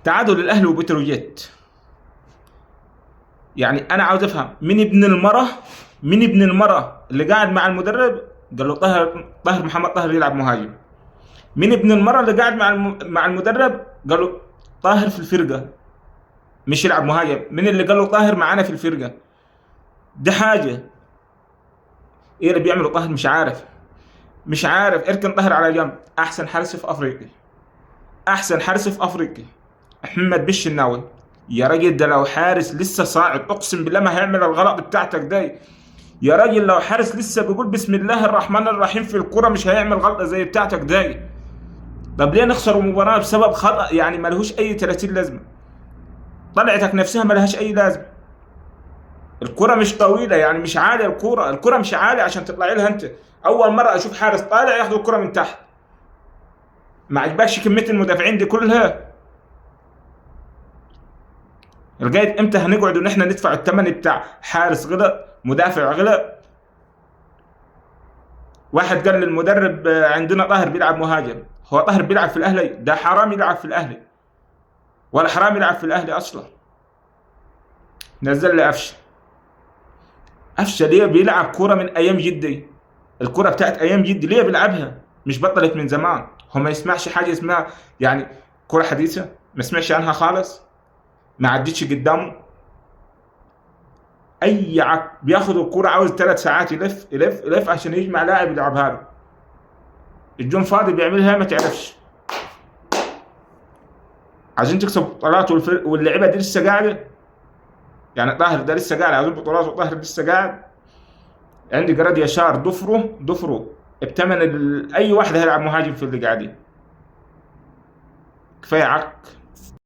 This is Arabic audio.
تعادل الاهلي وبتروجيت. يعني انا عاوز افهم مين ابن المرة اللي قاعد مع المدرب قال له طاهر محمد طاهر يلعب مهاجم؟ مين ابن المرة اللي قاعد مع المدرب قال له طاهر في الفرقة مش يلعب مهاجم؟ مين اللي قال له طاهر معانا في الفرقة؟ دي حاجة. ايه اللي بيعمله طاهر؟ مش عارف اركن طاهر على جنب. احسن حارس في افريقيا، احسن حارس في افريقيا محمد بالشناوي. يا راجل ده لو حارس لسه صاعد اقسم بالله ما هيعمل الغلط بتاعتك ده. يا راجل لو حارس لسه بيقول بسم الله الرحمن الرحيم في الكرة مش هيعمل غلطة زي بتاعتك ده. طب ليه نخسر مباراة بسبب خطأ يعني ملهوش اي 30 لازمة؟ طلعتك نفسها ملهاش اي لازمة. الكرة مش طويلة يعني مش عالية، الكرة مش عالية عشان تطلعي لها انت. اول مرة اشوف حارس طالع ياخد الكرة من تحت. ما عجبكش كمية المدافعين دي كلها؟ لغاية امتى هنقعد ان احنا ندفع الثمن بتاع حارس غلط مدافع غلط؟ واحد قال للمدرب عندنا طاهر بيلعب مهاجم. هو طاهر بيلعب في الاهلي؟ ده حرام يلعب في الاهلي، ولا حرام يلعب في الاهلي اصلا. نزل لي قفشه ليه بيلعب كوره من ايام جدي؟ الكوره بتاعت ايام جدي ليه بيلعبها؟ مش بطلت من زمان؟ هو ما يسمعش حاجه اسمها يعني كوره حديثه؟ ما سمعش عنها خالص؟ ما عدتش قدامه؟ اي بياخد الكوره عاوز 3 ساعات يلف يلف يلف عشان يجمع لاعب يلعبها له. الجون فاضي بيعملها ما تعرفش. عايزين تكسب بطولات واللعيبه دي لسه قاعده. يعني طاهر ده لسه قاعد عايزين بطولات وطاهر لسه قاعد. عندي جراد يشار ضفره بتمن اي واحد هيلعب مهاجم في اللي قاعدين. كفايه عك.